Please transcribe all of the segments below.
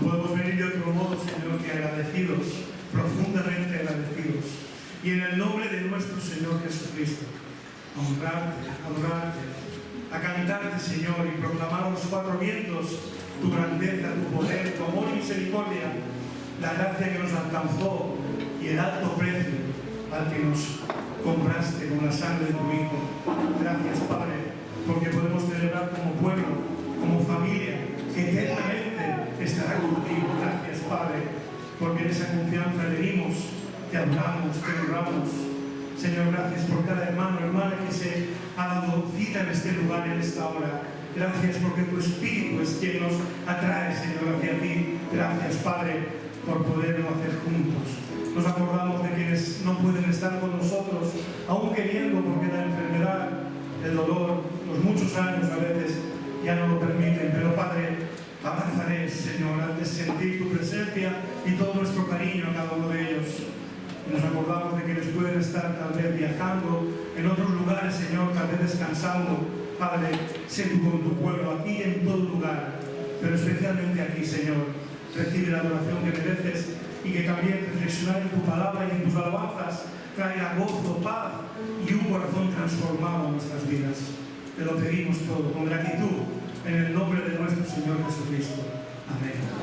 podemos venir de otro modo, Señor, que agradecidos, profundamente agradecidos. Y en el nombre de nuestro Señor Jesucristo, a honrarte, a adorarte, a cantarte, Señor, y proclamar a los cuatro vientos tu grandeza, tu poder, tu amor y misericordia, la gracia que nos alcanzó y el alto precio al que nos compraste con la sangre de tu Hijo. Gracias, Padre, porque podemos celebrar como pueblo, como familia, que eternamente estará contigo. Gracias, Padre, porque en esa confianza venimos, te adoramos, te honramos. Señor, gracias por cada hermano, hermana que se ha dado cita en este lugar, en esta hora. Gracias porque tu Espíritu es quien nos atrae, Señor, hacia ti. Gracias, Padre, por poderlo hacer juntos. Nos acordamos de quienes no pueden estar con nosotros, aún queriendo, porque la enfermedad, el dolor, los muchos años a veces ya no lo permiten. Pero, Padre, abrazaré, Señor, al de sentir tu presencia y todo nuestro cariño a cada uno de ellos. Y nos acordamos de quienes pueden estar tal vez viajando en otros lugares, Señor, tal vez descansando. Padre, sé tú con tu pueblo aquí y en todo lugar, pero especialmente aquí, Señor. Recibe la adoración que mereces y que también reflexionar en tu palabra y en tus alabanzas traiga gozo, paz y un corazón transformado en nuestras vidas. Te lo pedimos todo con gratitud en el nombre de nuestro Señor Jesucristo. Amén.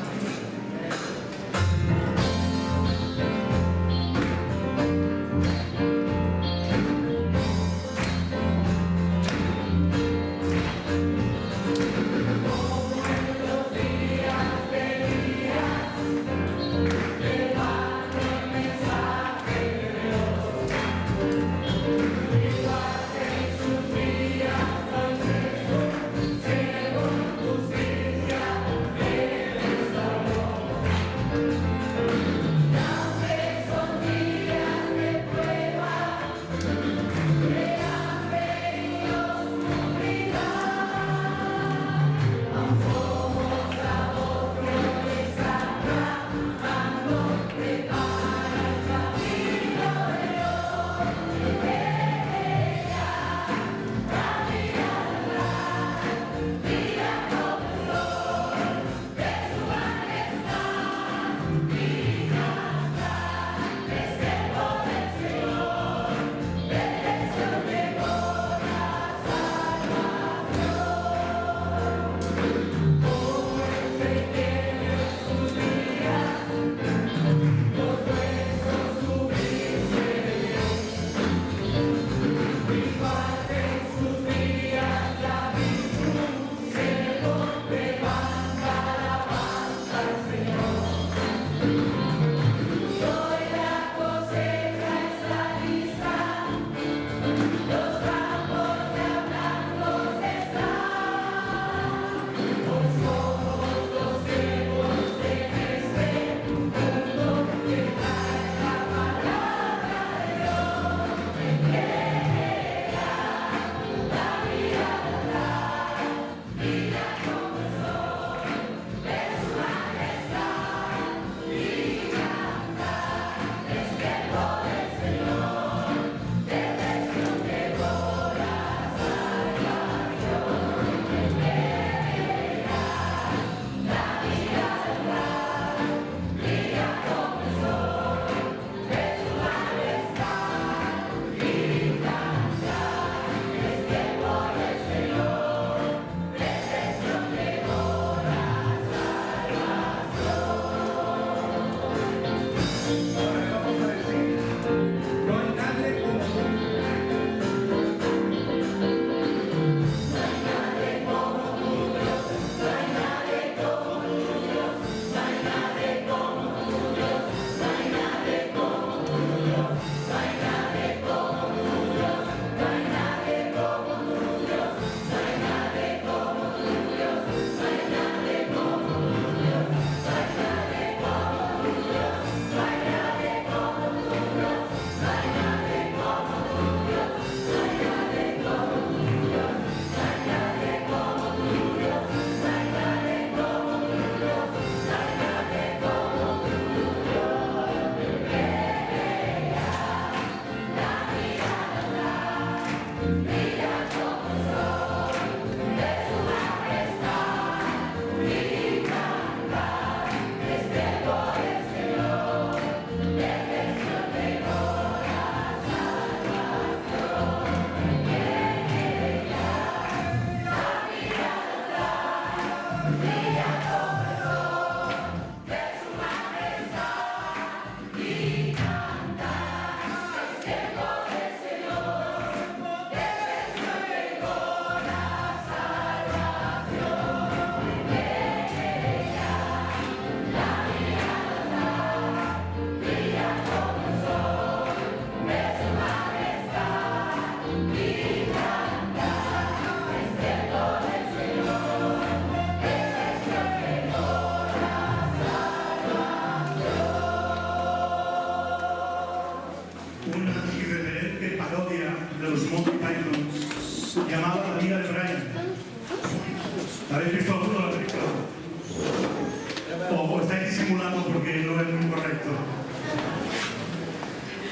correcto.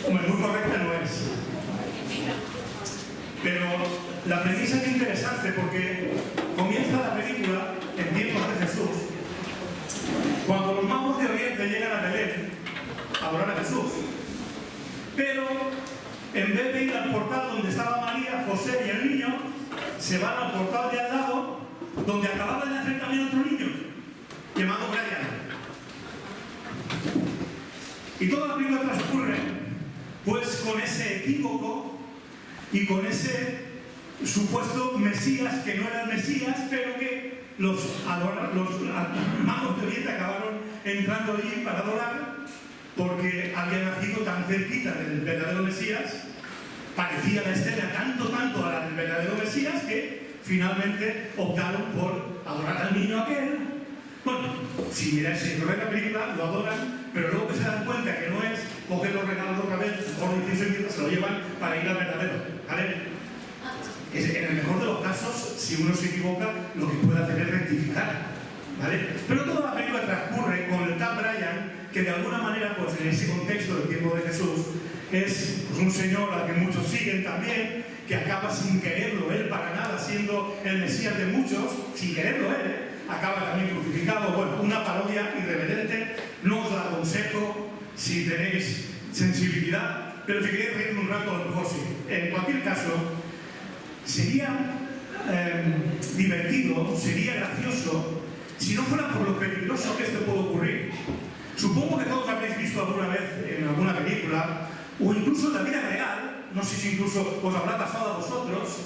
Hombre, muy correcta no es. Pero la premisa es interesante porque comienza la película en tiempos de Jesús, cuando los magos de Oriente llegan a Belén a adorar a Jesús. Pero en vez de ir al portal donde estaba María, José y el niño, se van al portal de al lado, donde acababa de nacer también otro niño, llamado Brian. Y toda la película transcurre, pues, con ese equívoco y con ese supuesto Mesías, que no era el Mesías, pero que los magos de Oriente acabaron entrando allí para adorar, porque había nacido tan cerquita del verdadero Mesías, parecía la escena tanto a la del verdadero Mesías, que finalmente optaron por adorar al niño aquel. Bueno, si miráis la película, lo adoran, pero luego que se dan cuenta que no es coger los regalos otra vez, por incienso, se lo llevan para ir al verdadero, ¿vale? En el mejor de los casos, si uno se equivoca, lo que puede hacer es rectificar, ¿vale? Pero toda la película transcurre con el tal Brian, que de alguna manera, pues en ese contexto del tiempo de Jesús, es pues, un señor al que muchos siguen también, que acaba sin quererlo él para nada, siendo el Mesías de muchos, sin quererlo él, acaba también crucificado. Bueno, una parodia irreverente, no os la aconsejo si tenéis sensibilidad, pero si queréis reírme un rato, a lo mejor sí. En cualquier caso, sería divertido, sería gracioso, si no fuera por lo peligroso que esto puede ocurrir. Supongo que todos habréis visto alguna vez en alguna película, o incluso en la vida real, no sé si incluso os habrá pasado a vosotros,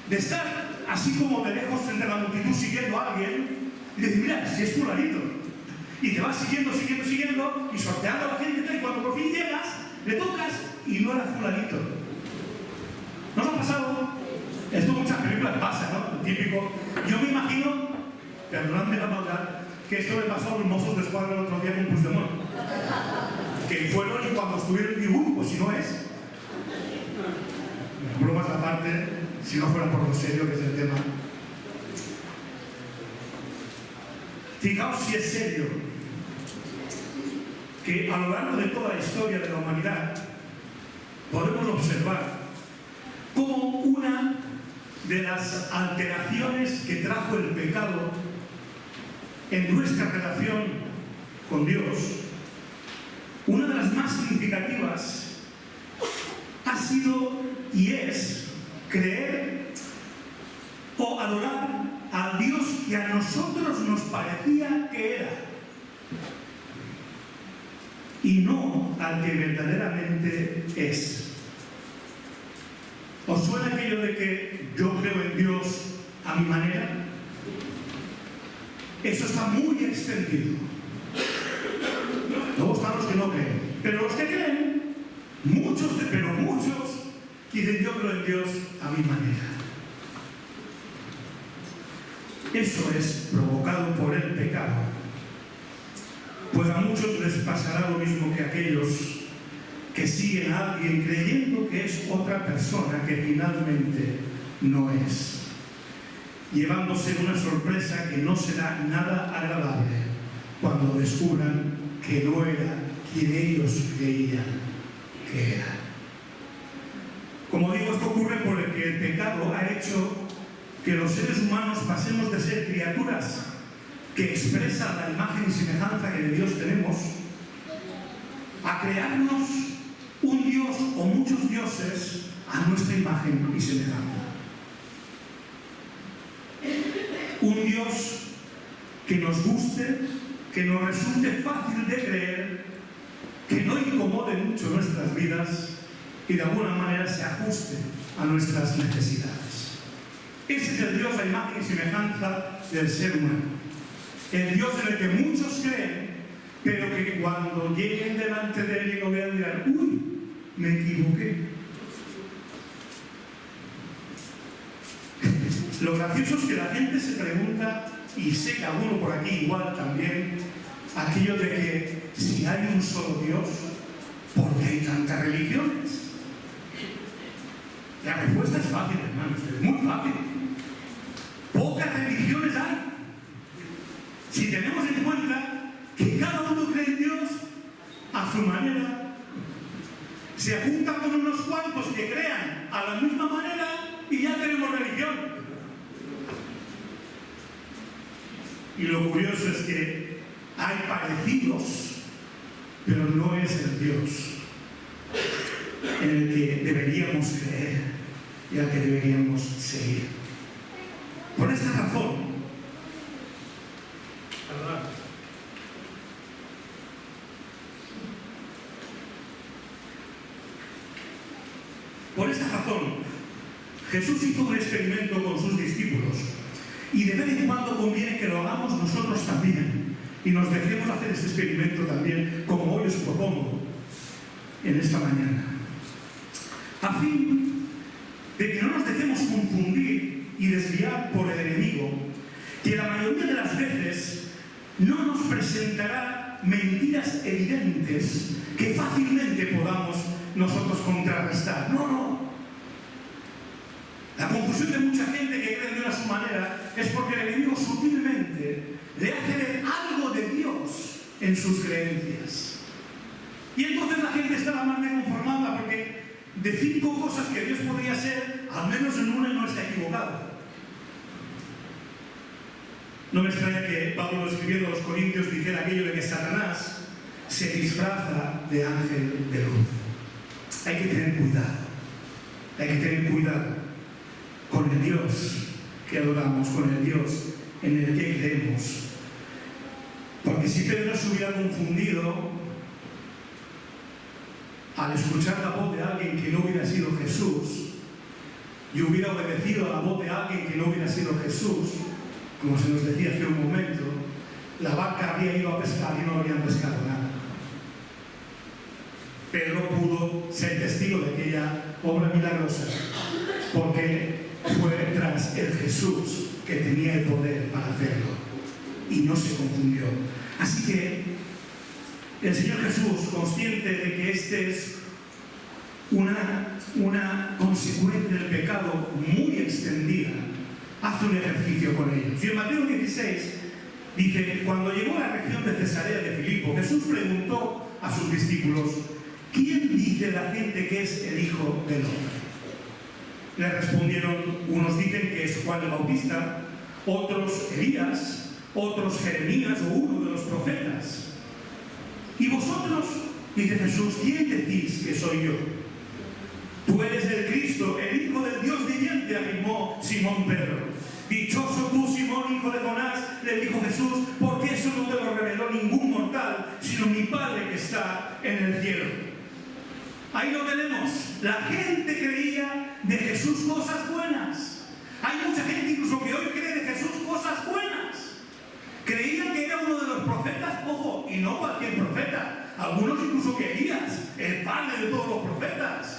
de estar así como de lejos entre la multitud siguiendo a alguien y decir, mira, si es fulanito. Y te vas siguiendo, y sorteando a la gente, y cuando por fin llegas, le tocas y no era fulanito. ¿No os ha pasado? Esto en muchas películas pasa, ¿no? El típico. Yo me imagino, perdonadme la maldad, que esto le pasó a los mozos de escuadra el otro día con Puigdemont. Que fueron y cuando estuvieron, y pues si no es. Bromas aparte, si no fuera por lo serio que es el tema. Fijaos si es serio que a lo largo de toda la historia de la humanidad podemos observar como una de las alteraciones que trajo el pecado en nuestra relación con Dios, una de las más significativas ha sido y es creer o adorar al Dios que a nosotros nos parecía que era y no al que verdaderamente es. ¿Os suena aquello de que yo creo en Dios a mi manera? Eso está muy extendido. Luego están los que no creen. Pero los que creen, muchos, dicen yo creo en Dios a mi manera. Eso es provocado por el pecado. Pues a muchos les pasará lo mismo que a aquellos que siguen a alguien creyendo que es otra persona que finalmente no es, llevándose una sorpresa que no será nada agradable cuando descubran que no era quien ellos creían que era. Como digo, esto ocurre porque el pecado ha hecho que los seres humanos pasemos de ser criaturas que expresan la imagen y semejanza que de Dios tenemos a crearnos un Dios o muchos dioses a nuestra imagen y semejanza. Un Dios que nos guste, que nos resulte fácil de creer, que no incomode mucho nuestras vidas y de alguna manera se ajuste a nuestras necesidades. Ese es el Dios a imagen y semejanza del ser humano. El Dios en el que muchos creen, pero que cuando lleguen delante de Él y lo vean dirán, uy, me equivoqué. Lo gracioso es que la gente se pregunta, y sé que alguno por aquí igual también, aquello de que si hay un solo Dios, ¿por qué hay tantas religiones? La respuesta es fácil, hermanos, es muy fácil. Pocas religiones hay. Si tenemos en cuenta que cada uno cree en Dios a a su manera, se junta con unos cuantos que crean a la misma manera y ya tenemos religión. Y lo curioso es que hay parecidos, pero no es el Dios en el que deberíamos creer y al que deberíamos seguir. Por esta razón, Jesús hizo un experimento con sus discípulos y de vez en cuando conviene que lo hagamos nosotros también y nos dejemos hacer ese experimento también, como hoy os propongo en esta mañana, a fin de que no nos dejemos confundir y desviar por el enemigo, que la mayoría de las veces no nos presentará mentiras evidentes que fácilmente podamos nosotros contrarrestar. No. La confusión de mucha gente que cree en Dios a su manera es porque el enemigo sutilmente le hace ver algo de Dios en sus creencias. Y entonces la gente está la más conformada porque de 5 cosas que Dios podría ser, al menos en una no está equivocado. No me extraña que Pablo, escribiendo a los Corintios, dijera aquello de que Satanás se disfraza de ángel de luz. Hay que tener cuidado con el Dios que adoramos, con el Dios en el que creemos. Porque si Pedro se hubiera confundido al escuchar la voz de alguien que no hubiera sido Jesús y hubiera obedecido a la voz de alguien que no hubiera sido Jesús, como se nos decía hace un momento, la barca había ido a pescar y no habían pescado nada. Pedro pudo ser testigo de aquella obra milagrosa porque fue tras el Jesús que tenía el poder para hacerlo y no se confundió. Así que el Señor Jesús, consciente de que este es una consecuencia del pecado muy extendida, hace un ejercicio con ellos. Y en Mateo 16 dice: cuando llegó a la región de Cesarea de Filipo, Jesús preguntó a sus discípulos: ¿quién dice la gente que es el Hijo del Hombre? Le respondieron: unos dicen que es Juan el Bautista, otros Elías, otros Jeremías o uno de los profetas. ¿Y vosotros? Dice Jesús: ¿quién decís que soy yo? Tú eres el Cristo, el Hijo del Dios viviente, afirmó Simón Pedro. Dichoso tú, Simón, hijo de Jonás, le dijo Jesús, porque eso no te lo reveló ningún mortal, sino mi Padre que está en el cielo. Ahí lo tenemos. La gente creía de Jesús cosas buenas. Hay mucha gente incluso que hoy cree de Jesús cosas buenas. Creían que era uno de los profetas, ojo, y no cualquier profeta. Algunos incluso que Elías, el padre de todos los profetas.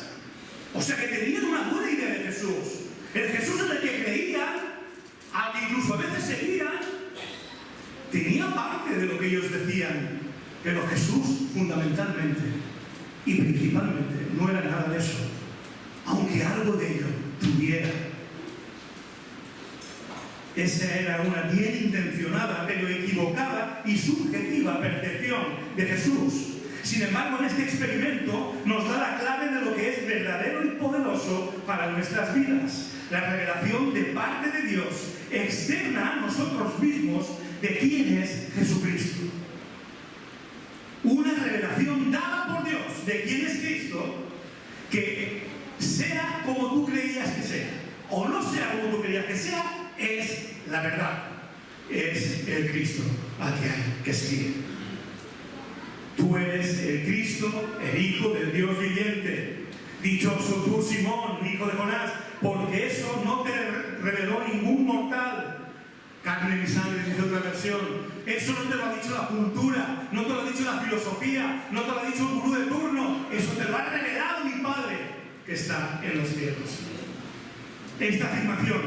O sea que tenían una buena idea de Jesús. El Jesús en el que creían, al que incluso a veces seguían, tenía parte de lo que ellos decían. Pero Jesús, fundamentalmente y principalmente, no era nada de eso, aunque algo de ello tuviera. Esa era una bien intencionada, pero equivocada y subjetiva percepción de Jesús. Sin embargo, en este experimento nos da la clave de lo que es verdadero y poderoso para nuestras vidas. La revelación de parte de Dios, externa a nosotros mismos, de quién es Jesucristo. Una revelación dada por Dios de quién es Cristo, que sea como tú creías que sea, o no sea como tú creías que sea, es la verdad. Es el Cristo al que hay que seguir. Tú eres el Cristo, el Hijo del Dios viviente. Dichoso tú, Simón, hijo de Jonás, porque eso no te reveló ningún mortal. Carne y sangre, dice otra versión. Eso no te lo ha dicho la cultura, no te lo ha dicho la filosofía, no te lo ha dicho un gurú de turno. Eso te lo ha revelado mi Padre que está en los cielos. Esta afirmación,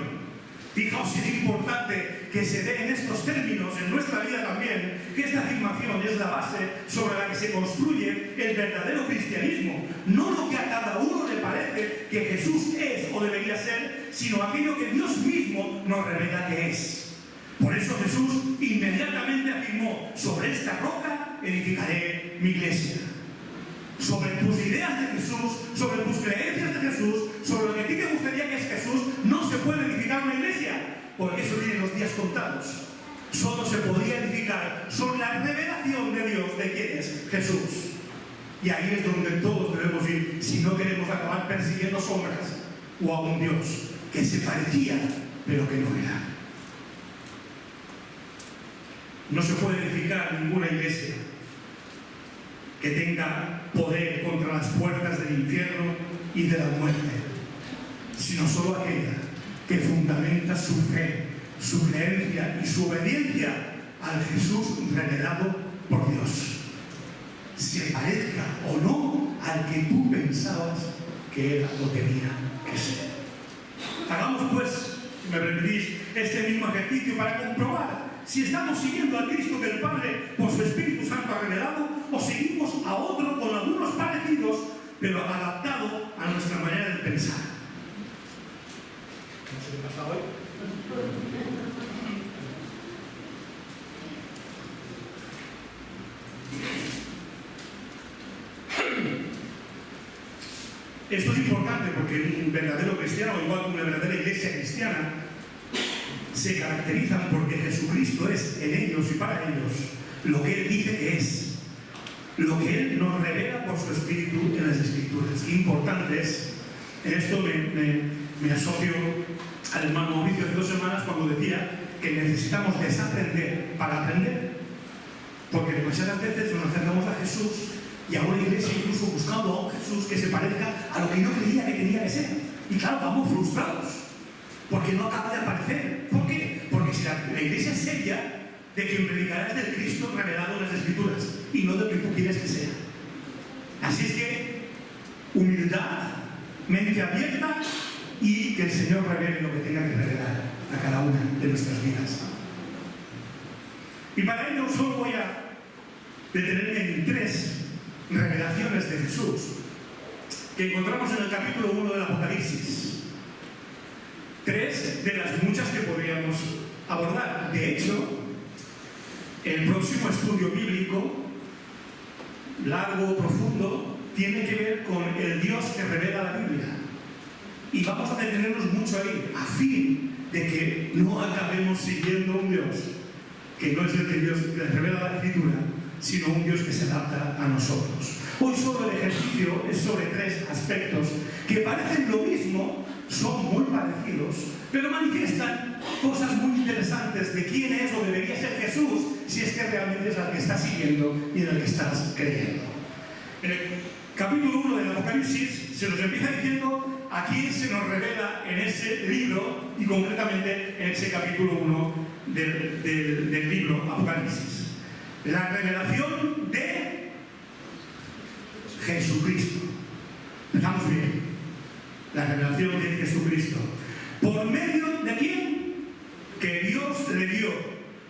fijaos si es importante que se dé en estos términos en nuestra vida también, que esta afirmación es la base sobre la que se construye el verdadero cristianismo. No lo que a cada uno le parece que Jesús es o debería ser, sino aquello que Dios mismo nos revela que es. Por eso Jesús inmediatamente afirmó: sobre esta roca edificaré mi iglesia. sobre tus ideas de Jesús, sobre tus creencias de Jesús, sobre lo que a ti te gustaría que es Jesús, no se puede edificar una iglesia, porque eso tiene los días contados. Solo se podría edificar sobre la revelación de Dios de quién es Jesús. Y ahí es donde todos debemos ir si no queremos acabar persiguiendo sombras o a un Dios que se parecía pero que no era. No se puede edificar ninguna iglesia que tenga poder contra las puertas del infierno y de la muerte, sino solo aquella que fundamenta su fe, su creencia y su obediencia al Jesús revelado por Dios, se parezca o no al que tú pensabas que era o tenía que ser. Hagamos pues, si me permitís, este mismo ejercicio para comprobar si estamos siguiendo al Cristo que el Padre por su Espíritu Santo ha revelado, o seguimos a otro con algunos parecidos pero adaptado a nuestra manera de pensar. No sé qué pasa hoy. Esto es importante porque un verdadero cristiano, igual que una verdadera iglesia cristiana, se caracterizan porque Jesucristo es en ellos y para ellos lo que Él dice que es, lo que Él nos revela por su Espíritu en las Escrituras. Qué importante es. En esto me asocio al hermano Mauricio hace 2 semanas cuando decía que necesitamos desaprender para aprender, porque demasiadas veces nos acercamos a Jesús y a una iglesia incluso buscando a un Jesús que se parezca a lo que yo creía que tenía que ser. Y claro, vamos frustrados, porque no acaba de aparecer. ¿Por qué? Porque si la iglesia es seria, de quien predicarás del Cristo revelado en las Escrituras y no del que tú quieres que sea. Así es que, humildad, mente abierta y que el Señor revele lo que tenga que revelar a cada una de nuestras vidas. Y para ello solo voy a detenerme en 3 revelaciones de Jesús que encontramos en el capítulo 1 del Apocalipsis. 3 de las muchas que podríamos abordar. De hecho, el próximo estudio bíblico, largo, profundo, tiene que ver con el Dios que revela la Biblia. Y vamos a detenernos mucho ahí, a fin de que no acabemos siguiendo un Dios que no es el que Dios que revela la Escritura, sino un Dios que se adapta a nosotros. Hoy solo el ejercicio es sobre 3 aspectos que parecen lo mismo, son muy parecidos, pero manifiestan cosas muy interesantes de quién es o debería ser Jesús, si es que realmente es al que estás siguiendo y en el que estás creyendo. En el capítulo 1 del Apocalipsis se nos empieza diciendo a quién se nos revela en ese libro, y concretamente en ese capítulo 1 del libro Apocalipsis. La revelación de Jesucristo. Empezamos bien. La revelación de Jesucristo. ¿Por medio de quién? Que Dios le dio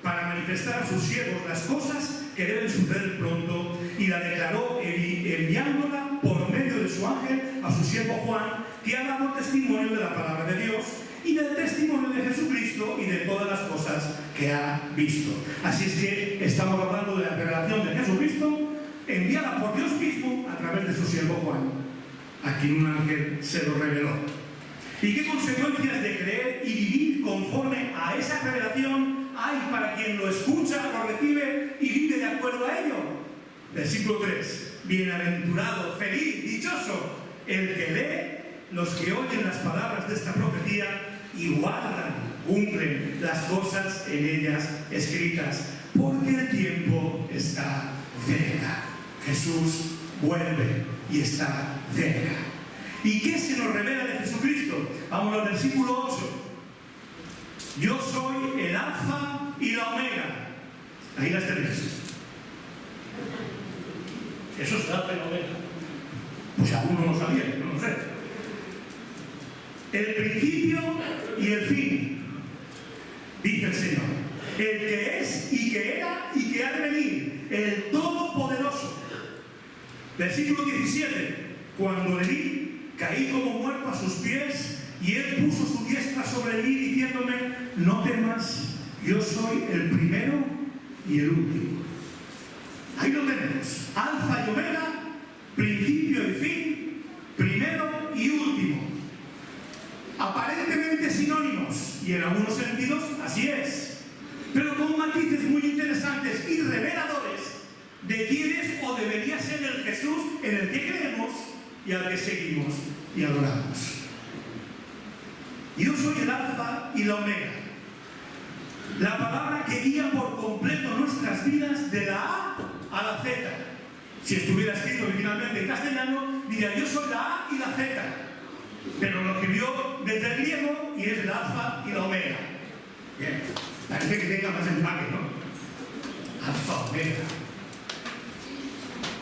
para manifestar a sus siervos las cosas que deben suceder pronto, y la declaró enviándola por medio de su ángel a su siervo Juan, que ha dado testimonio de la palabra de Dios y del testimonio de Jesucristo y de todas las cosas que ha visto. Así es que estamos hablando de la revelación de Jesucristo enviada por Dios mismo a través de su siervo Juan, a quien un ángel se lo reveló. ¿Y qué consecuencias de creer y vivir conforme a esa revelación hay para quien lo escucha, lo recibe y vive de acuerdo a ello? Versículo 3. Bienaventurado, feliz, dichoso el que lee, los que oyen las palabras de esta profecía y guardan, cumplen las cosas en ellas escritas, porque el tiempo está cerca. Jesús vuelve y está cerca. ¿Y qué se nos revela de Jesucristo? Vamos al versículo 8. Yo soy el alfa y la omega. Ahí las tenéis. Eso es el alfa y la omega. Pues algunos lo sabían, no lo sé. El principio y el fin, dice el Señor. El que es y que era y que ha de venir, el Todopoderoso. Versículo 17. Cuando le vi, caí como muerto a sus pies, y él puso su diestra sobre mí, diciéndome: no temas, yo soy el primero y el último. Ahí lo tenemos, alfa y omega, principio y fin, primero y último. Aparentemente sinónimos, y en algunos sentidos así es, pero con matices muy interesantes y reveladores de quién es o debería ser el Jesús en el que creemos y al que seguimos y adoramos. Yo soy el Alfa y la Omega, la palabra que guía por completo nuestras vidas de la A a la Z. Si estuviera escrito originalmente en castellano, diría yo soy la A y la Z, pero lo escribió desde el griego y es el Alfa y la Omega. Bien, parece que tenga más empaque, ¿no? Alfa, Omega.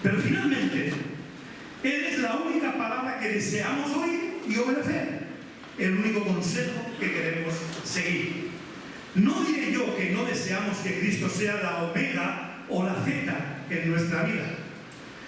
Pero finalmente, Él es la única palabra que deseamos oír y obedecer, el único consejo que queremos seguir. No diré yo que no deseamos que Cristo sea la Omega o la Z en nuestra vida,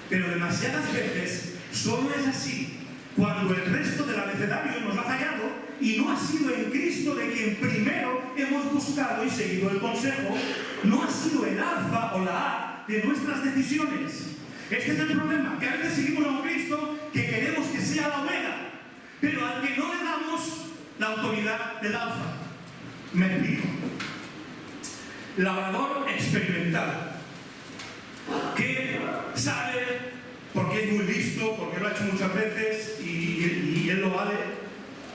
pero demasiadas veces solo es así cuando el resto del abecedario nos ha fallado y no ha sido en Cristo de quien primero hemos buscado y seguido el consejo, no ha sido el Alfa o la A de nuestras decisiones. Este es el problema, que a veces seguimos a un Cristo que queremos que sea la Omega, pero al que no le damos la autoridad del Alfa. Me explico. Labrador experimentado, que sabe, porque es muy listo, porque lo ha hecho muchas veces y él lo vale,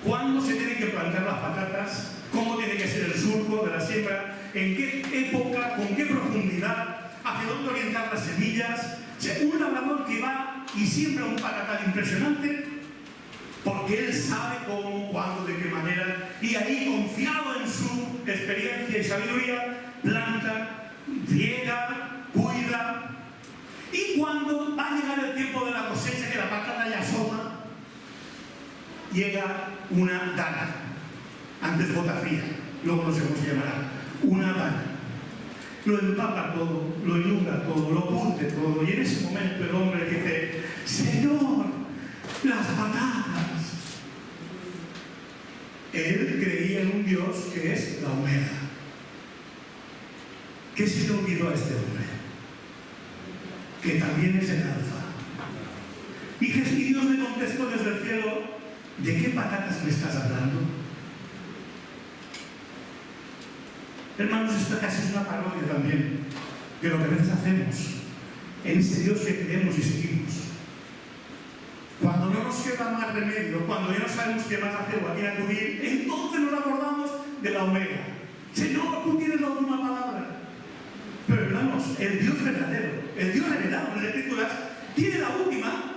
cuándo se tienen que plantar las patatas, cómo tiene que ser el surco de la siembra, en qué época, con qué profundidad, hacia dónde orientar las semillas. O sea, un labrador que va y siembra un patatal impresionante, porque él sabe cómo, cuándo, de qué manera, y ahí, confiado en su experiencia y sabiduría, planta, riega, cuida, y cuando va a llegar el tiempo de la cosecha, que la patata ya asoma, llega una dana, antes bota fría, luego no sé cómo se llamará, una dana. Lo empapa todo, lo inunda todo, lo curte todo, y en ese momento el hombre dice: Señor, las patatas. Él creía en un Dios que es la Omega. ¿Qué se le olvidó a este hombre? Que también es el Alfa. Y Dios le contestó desde el cielo: ¿de qué patatas me estás hablando? Hermanos, esta casi es una parodia también de lo que a veces hacemos en ese Dios que creemos y seguimos. Cuando no nos queda más remedio, cuando ya no sabemos qué más hacer o a quién acudir, entonces nos acordamos de la Omega. Señor, tú tienes la última palabra. Pero hermanos, el Dios verdadero, el Dios revelado en las Escrituras, tiene la última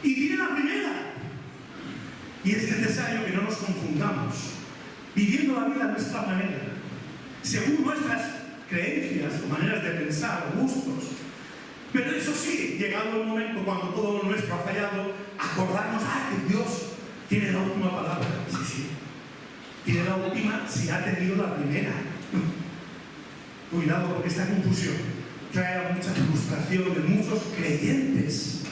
y tiene la primera. Y es necesario que no nos confundamos, viviendo la vida a nuestra manera, según nuestras creencias o maneras de pensar o gustos. Pero eso sí, llegado el momento cuando todo lo nuestro ha fallado, acordarnos: que Dios tiene la última palabra. Sí, sí. Tiene la última si ha tenido la primera. Cuidado, porque esta confusión trae mucha frustración de muchos creyentes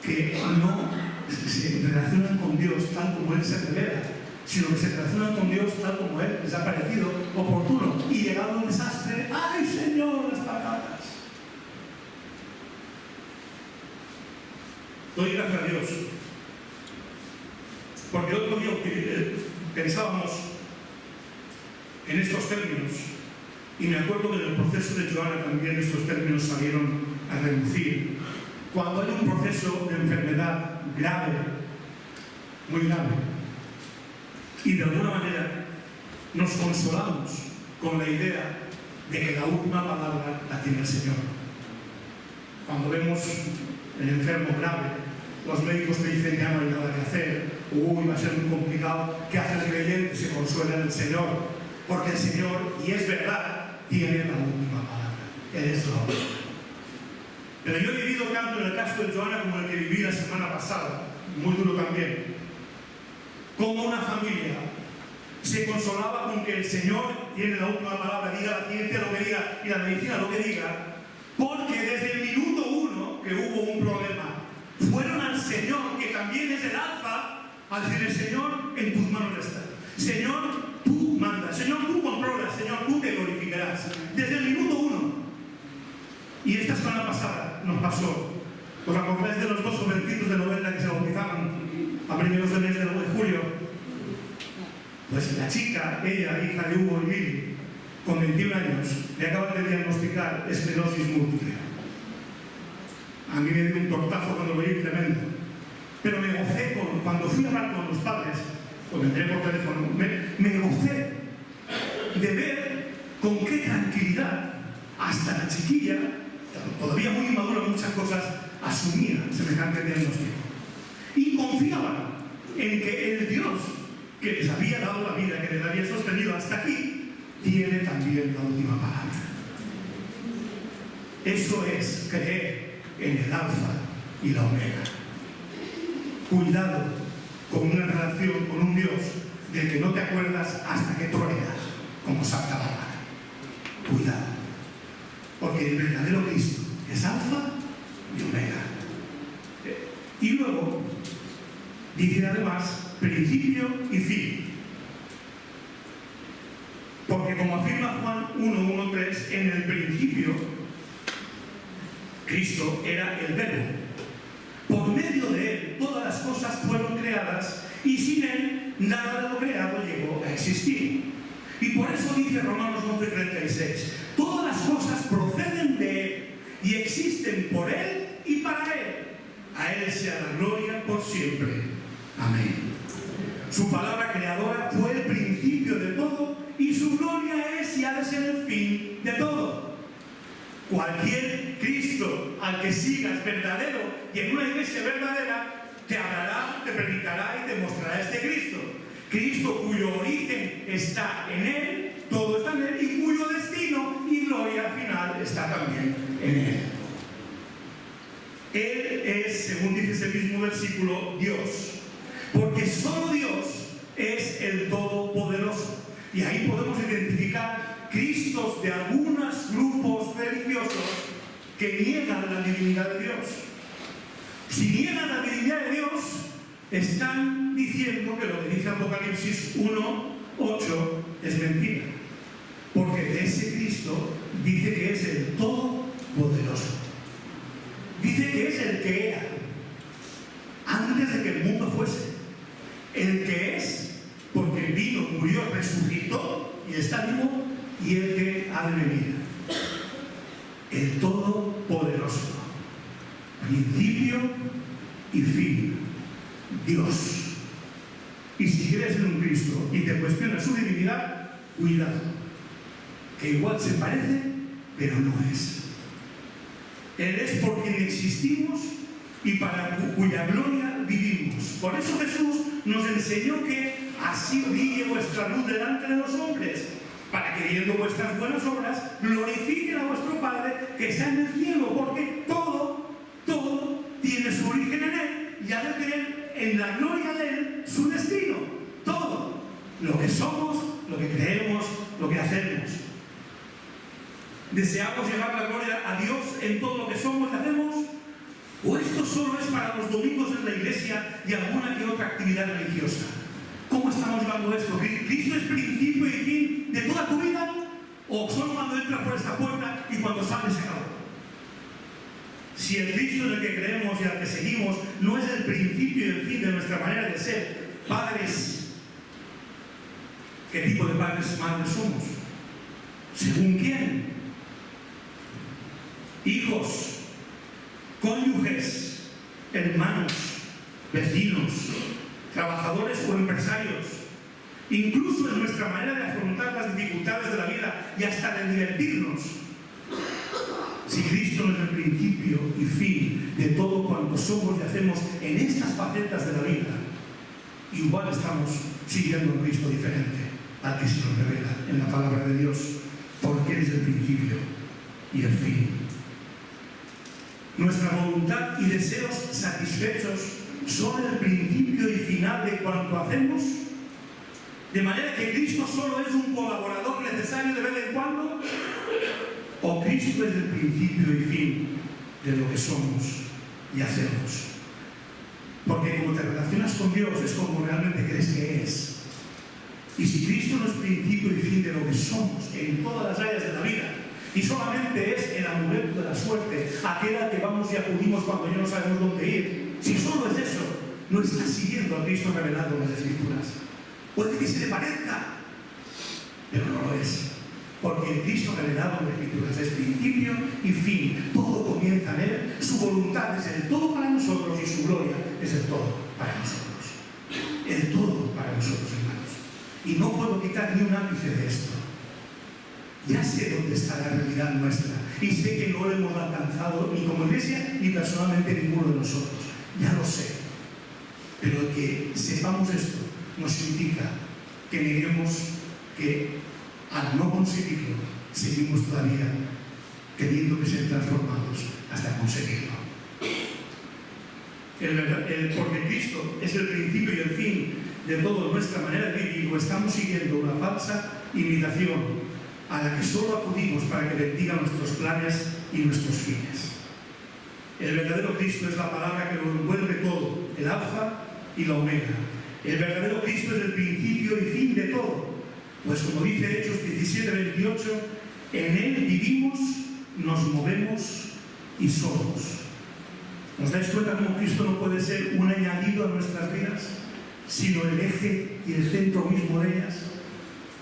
que no se relacionan con Dios tal como Él se revela, sino que se relacionan con Dios tal como Él les ha parecido oportuno. Y llegado un desastre: ¡ay, Señor, las patatas! Doy gracias a Dios, porque el otro día pensábamos en estos términos, y me acuerdo que en el proceso de Joana también estos términos salieron a reducir. Cuando hay un proceso de enfermedad grave, muy grave, y de alguna manera nos consolamos con la idea de que la última palabra la tiene el Señor. Cuando vemos el enfermo grave, los médicos te dicen: ya no hay nada que hacer, va a ser muy complicado. ¿Qué hace el creyente? Se consuela en el Señor, porque el Señor, y es verdad, tiene la última palabra. Él es la última. Pero yo he vivido tanto en el caso de Joana como el que viví la semana pasada, muy duro también, como una familia se consolaba con que el Señor tiene la última palabra, diga la ciencia lo que diga y la medicina lo que diga, porque desde el minuto 1 que hubo un problema, fueron al Señor, que también es el Alfa, a decirle: Señor, en tus manos está. Señor, tú mandas. Señor, tú controlas. Señor, tú te glorificarás. Desde el minuto 1. Y esta semana pasada nos pasó ¿Os acordáis de los dos jovencitos de Novelda que se bautizaron a primeros de mes de julio? Pues la chica, ella, hija de Hugo y Miri, con 21 años, le acaban de diagnosticar esclerosis múltiple. A mí me dio un tortazo cuando lo oí, tremendo. Pero me gocé cuando fui a hablar con los padres, o entré por teléfono, me gocé de ver con qué tranquilidad hasta la chiquilla, todavía muy inmadura en muchas cosas, asumía semejante diagnóstico. Y confiaban en que el Dios que les había dado la vida, que les había sostenido hasta aquí, tiene también la última palabra. Eso es creer en el alfa y la omega. Cuidado con una relación con un Dios del que no te acuerdas hasta que truenas, como Santa Bárbara. Cuidado, porque el verdadero Cristo es alfa y omega. Y luego dice además principio y fin, porque como afirma Juan 1:1-3, en el principio Cristo era el Verbo. Por medio de él todas las cosas fueron creadas y sin él nada de lo creado llegó a existir. Y por eso dice Romanos 11:36, todas las cosas proceden de él y existen por él y para él. A él sea la gloria por siempre. Amén. Su palabra creadora fue el principio de todo y su gloria es y ha de ser el fin de todo. Cualquier Cristo al que sigas verdadero y en una iglesia verdadera te hablará, te predicará y te mostrará este Cristo. Cristo cuyo origen está en él, todo está en él, y cuyo destino y gloria final está también en él. Él es, según dice ese mismo versículo, Dios. Porque solo Dios es el Todopoderoso. Y ahí podemos identificar Cristos de algunos grupos religiosos que niegan la divinidad de Dios. Si niegan la divinidad de Dios, están diciendo que lo que dice Apocalipsis 1:8 es mentira. Porque de ese Cristo dice que es el Todopoderoso. Dice que es el que era antes de que el mundo fuese. El que es, porque vino, murió, resucitó y está vivo, y el que ha de venir. El Todopoderoso. Principio y fin. Dios. Y si crees en un Cristo y te cuestionas su divinidad, cuidado. Que igual se parece, pero no es. Él es por quien existimos y para cuya gloria vivimos. Por eso Jesús nos enseñó que así brille vuestra luz delante de los hombres, para que viendo vuestras buenas obras glorifiquen a vuestro Padre que está en el cielo, porque todo tiene su origen en él y ha de tener en la gloria de él su destino. Todo, lo que somos, lo que creemos, lo que hacemos. ¿Deseamos llevar la gloria a Dios en todo lo que somos y hacemos? ¿O esto solo es para los domingos en la iglesia y alguna que otra actividad religiosa? ¿Cómo estamos llevando esto? ¿Cristo es principio y fin de toda tu vida? ¿O solo cuando entras por esta puerta y cuando sales se acabó? Si el Cristo en el que creemos y al que seguimos no es el principio y el fin de nuestra manera de ser, padres, ¿qué tipo de padres madres somos? ¿Según quién? Hijos, cónyuges, hermanos, vecinos, trabajadores o empresarios, incluso en nuestra manera de afrontar las dificultades de la vida y hasta de divertirnos. Si Cristo no es el principio y fin de todo cuanto somos y hacemos en estas facetas de la vida, igual estamos siguiendo a un Cristo diferente al que se nos revela en la palabra de Dios, porque Él es el principio y el fin. Nuestra voluntad y deseos satisfechos son el principio y final de cuanto hacemos, de manera que Cristo solo es un colaborador necesario de vez en cuando, o Cristo es el principio y fin de lo que somos y hacemos. Porque como te relacionas con Dios es como realmente crees que es. Y si Cristo no es principio y fin de lo que somos en todas las áreas de la vida, Y solamente es el amuleto de la suerte, aquel al que vamos y acudimos cuando ya no sabemos dónde ir. Si solo es eso, no estás siguiendo a Cristo revelado en las Escrituras. Puede que se le parezca, pero no lo es. Porque el Cristo revelado en las Escrituras es principio y fin. Todo comienza en Él, su voluntad es el todo para nosotros y su gloria es el todo para nosotros. El todo para nosotros, hermanos. Y no puedo quitar ni un ápice de esto. Ya sé dónde está la realidad nuestra y sé que no lo hemos alcanzado ni como iglesia ni personalmente ninguno de nosotros. Ya lo sé. Pero que sepamos esto no significa que neguemos que al no conseguirlo seguimos todavía teniendo que ser transformados hasta conseguirlo. Porque Cristo es el principio y el fin de toda nuestra manera de vivir, o estamos siguiendo una falsa imitación a la que solo acudimos para que bendiga nuestros planes y nuestros fines. El verdadero Cristo es la palabra que lo envuelve todo, el alfa y la omega. El verdadero Cristo es el principio y fin de todo. Pues como dice Hechos 17:28, en Él vivimos, nos movemos y somos. ¿Os dais cuenta cómo Cristo no puede ser un añadido a nuestras vidas, sino el eje y el centro mismo de ellas?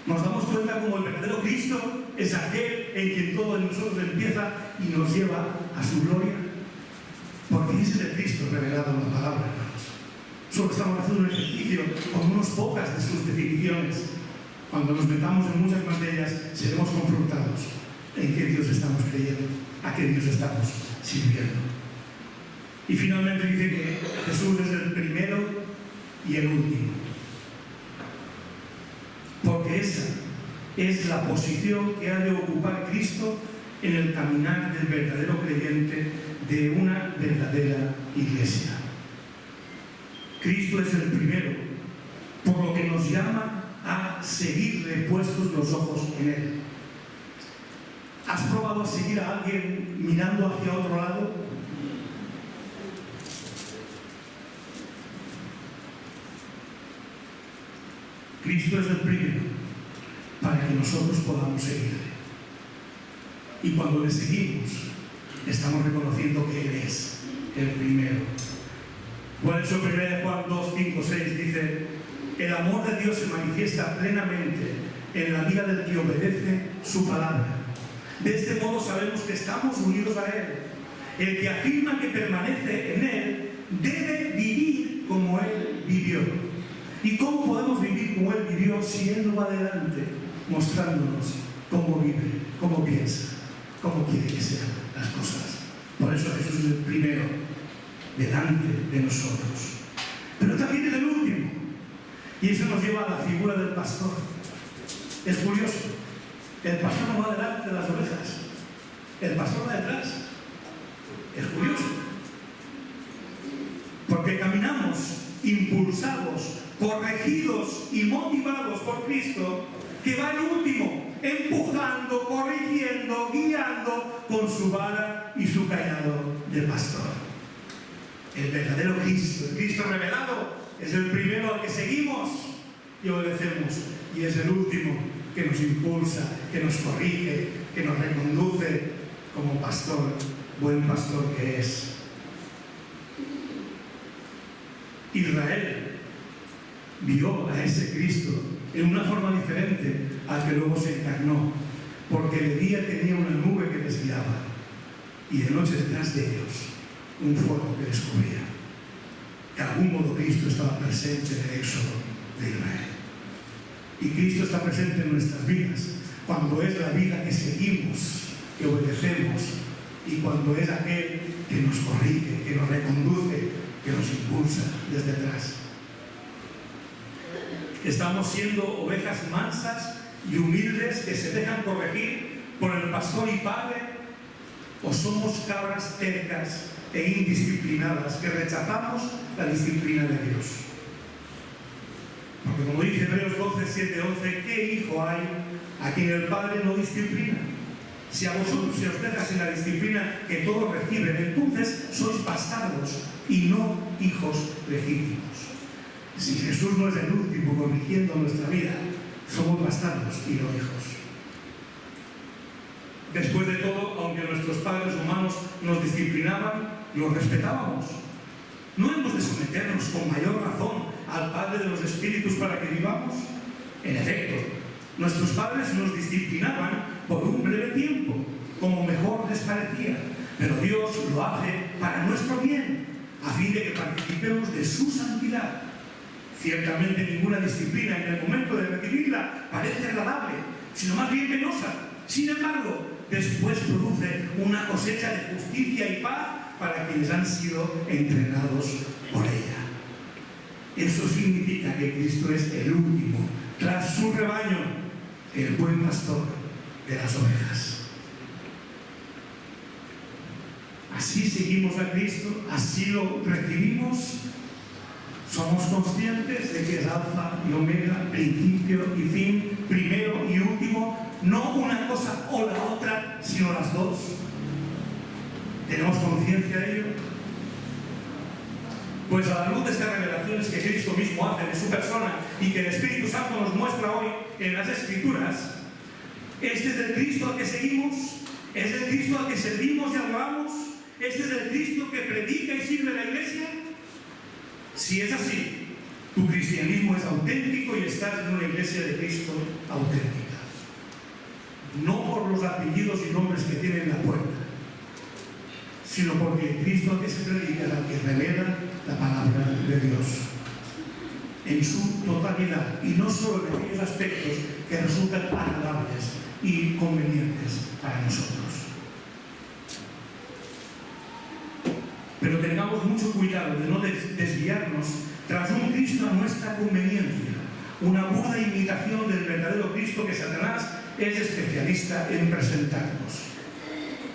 Nos damos cuenta cómo el verdadero Cristo es aquel en quien todo en nosotros empieza y nos lleva a su gloria. Porque ese es el Cristo revelado en la palabra, hermanos. Solo estamos haciendo un ejercicio con unas pocas de sus definiciones. Cuando nos metamos en muchas más de ellas, seremos confrontados en qué Dios estamos creyendo, a qué Dios estamos sirviendo. Y finalmente dice que Jesús es el primero y el último. Porque esa es la posición que ha de ocupar Cristo en el caminar del verdadero creyente de una verdadera iglesia. Cristo es el primero, por lo que nos llama a seguirle puestos los ojos en Él. ¿Has probado a seguir a alguien mirando hacia otro lado? Cristo es el primero para que nosotros podamos seguirle. Y cuando le seguimos, estamos reconociendo que Él es el primero. Por eso 1 Juan 2, 5, 6 dice: el amor de Dios se manifiesta plenamente en la vida del que obedece su palabra. De este modo sabemos que estamos unidos a Él. El que afirma que permanece en Él debe vivir como Él vivió. ¿Y cómo podemos vivir como Él vivió si Él no va adelante mostrándonos cómo vive, cómo piensa, cómo quiere que sean las cosas? Por eso Jesús es el primero delante de nosotros. Pero también es el último. Y eso nos lleva a la figura del pastor. Es curioso. El pastor no va delante de las ovejas. El pastor va detrás. Es curioso. Porque caminamos impulsados, corregidos y motivados por Cristo, que va el último, empujando, corrigiendo, guiando con su vara y su callado de pastor. El verdadero Cristo, el Cristo revelado, es el primero al que seguimos y obedecemos, y es el último que nos impulsa, que nos corrige, que nos reconduce como pastor, buen pastor que es. Israel vio a ese Cristo en una forma diferente al que luego se encarnó, porque de día tenía una nube que les guiaba y de noche detrás de ellos un fuego que les cubría. De algún modo Cristo estaba presente en el éxodo de Israel. Y Cristo está presente en nuestras vidas cuando es la vida que seguimos, que obedecemos, y cuando es aquel que nos corrige, que nos reconduce, que nos impulsa desde atrás. Estamos siendo ovejas mansas y humildes que se dejan corregir por el pastor y padre, o somos cabras tercas e indisciplinadas que rechazamos la disciplina de Dios. Porque como dice Hebreos 12, 7, 11, ¿qué hijo hay a quien el padre no disciplina? Si a vosotros se os deja sin la disciplina que todos reciben, entonces sois bastardos y no hijos legítimos. Si Jesús no es el último corrigiendo nuestra vida, somos bastardos y no hijos. Después de todo, aunque nuestros padres humanos nos disciplinaban, los respetábamos. ¿No hemos de someternos con mayor razón al Padre de los Espíritus para que vivamos? En efecto, nuestros padres nos disciplinaban por un breve tiempo, como mejor les parecía, pero Dios lo hace para nuestro bien, a fin de que participemos de su santidad. Ciertamente ninguna disciplina en el momento de recibirla parece agradable, sino más bien penosa. Sin embargo, después produce una cosecha de justicia y paz para quienes han sido entrenados por ella. Eso significa que Cristo es el último, tras su rebaño, el buen pastor de las ovejas. Así seguimos a Cristo, así lo recibimos. Somos conscientes de que es alfa y omega, principio y fin, primero y último, no una cosa o la otra, sino las dos. ¿Tenemos conciencia de ello? Pues a la luz de estas revelaciones que Cristo mismo hace de su persona y que el Espíritu Santo nos muestra hoy en las Escrituras, este es el Cristo al que seguimos, es el Cristo al que servimos y adoramos, este es el Cristo que predica y sirve la Iglesia. Si es así, tu cristianismo es auténtico y estás en una iglesia de Cristo auténtica. No por los apellidos y nombres que tiene en la puerta, sino porque el Cristo al que se predica es el que revela la palabra de Dios en su totalidad y no solo en aquellos aspectos que resultan agradables y convenientes para nosotros. Pero tengamos mucho cuidado de no desviarnos tras un Cristo a nuestra conveniencia, una burda imitación del verdadero Cristo que Satanás es especialista en presentarnos.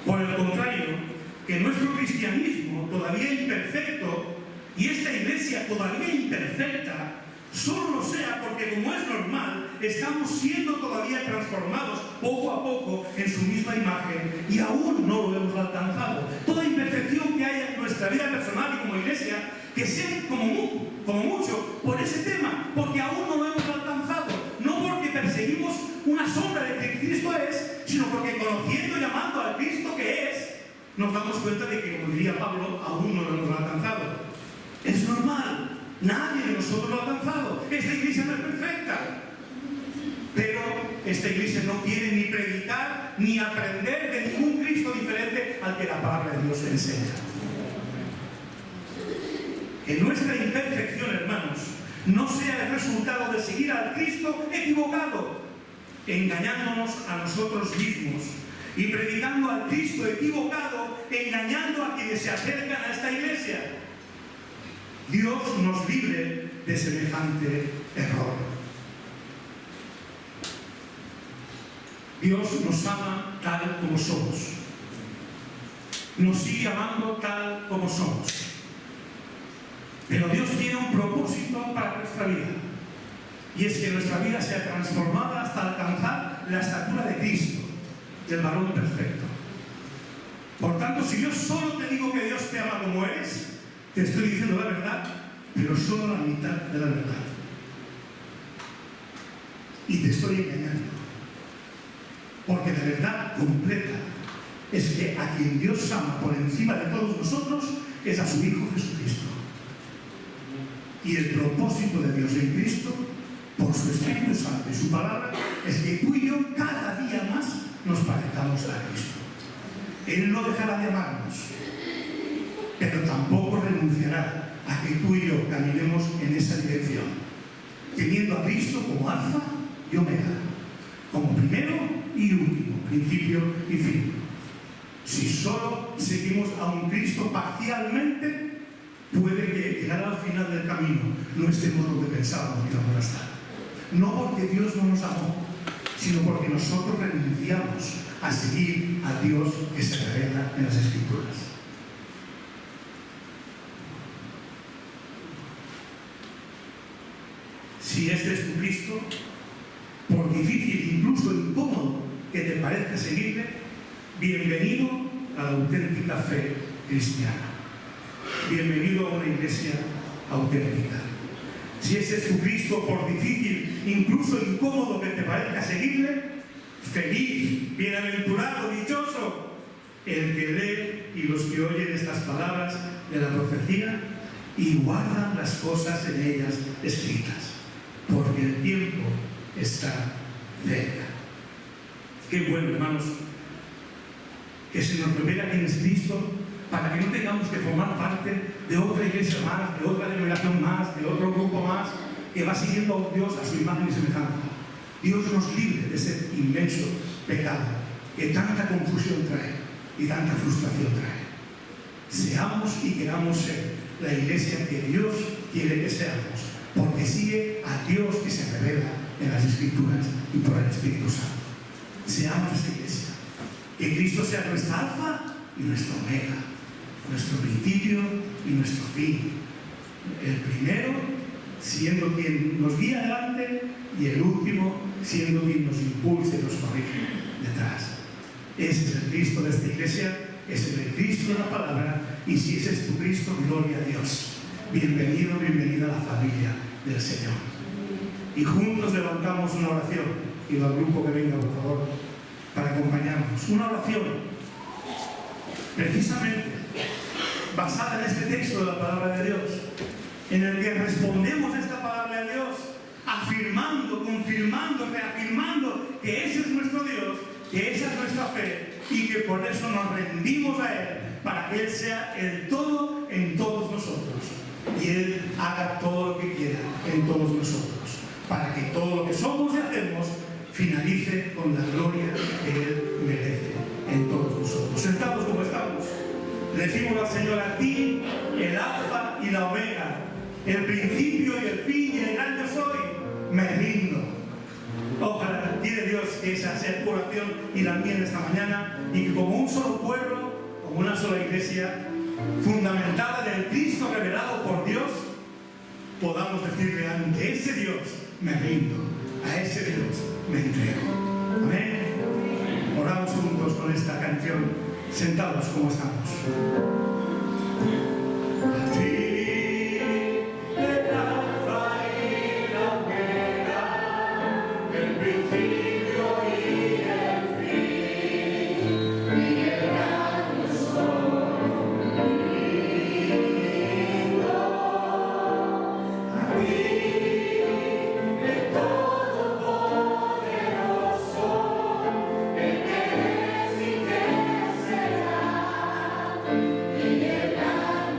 Por el contrario, que nuestro cristianismo todavía imperfecto y esta iglesia todavía imperfecta solo lo sea porque, como es normal, estamos siendo todavía transformados poco a poco en su misma imagen y aún no lo hemos alcanzado. Toda imperfección que haya en nuestra vida personal y como iglesia, que sea como mucho por ese tema, porque aún no lo hemos alcanzado. No porque perseguimos una sombra de que Cristo es, sino porque conociendo y amando al Cristo que es, nos damos cuenta de que, como diría Pablo, aún no lo hemos alcanzado. Es normal. Nadie de nosotros lo ha alcanzado. Esta iglesia no es perfecta. Pero esta iglesia no quiere ni predicar ni aprender de ningún Cristo diferente al que la palabra de Dios enseña. Que nuestra imperfección, hermanos, no sea el resultado de seguir al Cristo equivocado, engañándonos a nosotros mismos y predicando al Cristo equivocado, engañando a quienes se acercan a esta iglesia. Dios nos libre de semejante error. Dios nos ama tal como somos. Nos sigue amando tal como somos. Pero Dios tiene un propósito para nuestra vida. Y es que nuestra vida sea transformada hasta alcanzar la estatura de Cristo, del varón perfecto. Por tanto, si yo solo te digo que Dios te ama como eres, te estoy diciendo la verdad, pero solo la mitad de la verdad. Y te estoy engañando. Porque la verdad completa es que a quien Dios ama por encima de todos nosotros es a su Hijo Jesucristo. Y el propósito de Dios en Cristo, por su Espíritu Santo y su palabra, es que tú y yo cada día más nos parezcamos a Cristo. Él no dejará de amarnos, pero tampoco renunciará a que tú y yo caminemos en esa dirección, teniendo a Cristo como alfa y omega, como primero y último, principio y fin. Si solo seguimos a un Cristo parcialmente, puede que llegar al final del camino no estemos donde pensábamos que íbamos a estar. No porque Dios no nos amó, sino porque nosotros renunciamos a seguir a Dios que se revela en las Escrituras. Si este es tu Cristo, por difícil, incluso incómodo que te parezca seguirle, bienvenido a la auténtica fe cristiana. Bienvenido a una iglesia auténtica. Si ese es tu Cristo, por difícil, incluso incómodo que te parezca seguirle, Feliz, bienaventurado, dichoso el que lee y los que oyen estas palabras de la profecía y guardan las cosas en ellas escritas, porque el tiempo está cerca. Qué bueno, hermanos, que se nos revela quién es Cristo, para que no tengamos que formar parte de otra iglesia más, de otra denominación más, de otro grupo más, que va siguiendo a Dios a su imagen y semejanza. Dios nos libre de ese inmenso pecado que tanta confusión trae y tanta frustración trae. Seamos y queramos ser la iglesia que Dios quiere que seamos, porque sigue a Dios que se revela en las Escrituras y por el Espíritu Santo. Seamos esa iglesia. Que Cristo sea nuestra alfa y nuestra omega, nuestro principio y nuestro fin. El primero siendo quien nos guía adelante y el último siendo quien nos impulse y nos corrige detrás. Ese es el Cristo de esta iglesia, ese es el Cristo de la palabra, y si ese es tu Cristo, gloria a Dios. Bienvenido, bienvenida a la familia del Señor. Y juntos levantamos una oración, y al grupo que venga, por favor, para acompañarnos. Una oración precisamente basada en este texto de la palabra de Dios, en el que respondemos a esta palabra de Dios, afirmando, confirmando, reafirmando que ese es nuestro Dios, que esa es nuestra fe, y que por eso nos rendimos a Él, para que Él sea el todo en todos nosotros, y Él haga todo lo que quiera en todos nosotros, para que todo lo que somos y hacemos finalice con la gloria que Él merece en todos nosotros. Sentados como estamos, decimos al Señor: a ti, el alfa y la omega, el principio y el fin y el gran yo soy, me rindo. Ojalá quiere Dios que esa sea tu oración y la mía en esta mañana, y que como un solo pueblo, como una sola iglesia, fundamentada en el Cristo revelado por Dios, podamos decirle ante ese Dios: me rindo, a ese Dios me entrego. Amén. Oramos juntos con esta canción, sentados como estamos. A ti, el alfa y la omega, el principio y el fin, y el gran yo soy, rindo. A ti, el Todopoderoso, el que es y que será, y el gran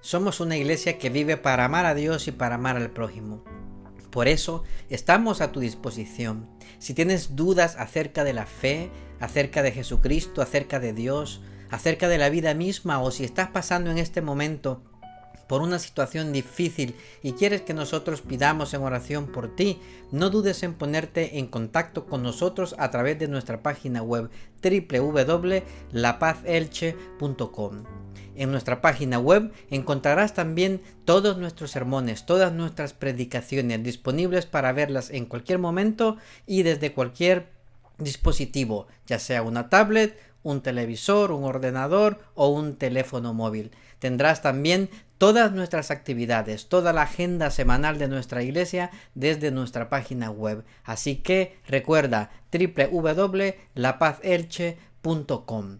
Somos una iglesia que vive para amar a Dios y para amar al prójimo. Por eso estamos a tu disposición. Si tienes dudas acerca de la fe, acerca de Jesucristo, acerca de Dios, acerca de la vida misma, o si estás pasando en este momento por una situación difícil y quieres que nosotros pidamos en oración por ti, no dudes en ponerte en contacto con nosotros a través de nuestra página web www.lapazelche.com. En nuestra página web encontrarás también todos nuestros sermones, todas nuestras predicaciones disponibles para verlas en cualquier momento y desde cualquier dispositivo, ya sea una tablet, un televisor, un ordenador o un teléfono móvil. Tendrás también todas nuestras actividades, toda la agenda semanal de nuestra iglesia desde nuestra página web. Así que recuerda www.lapazelche.com.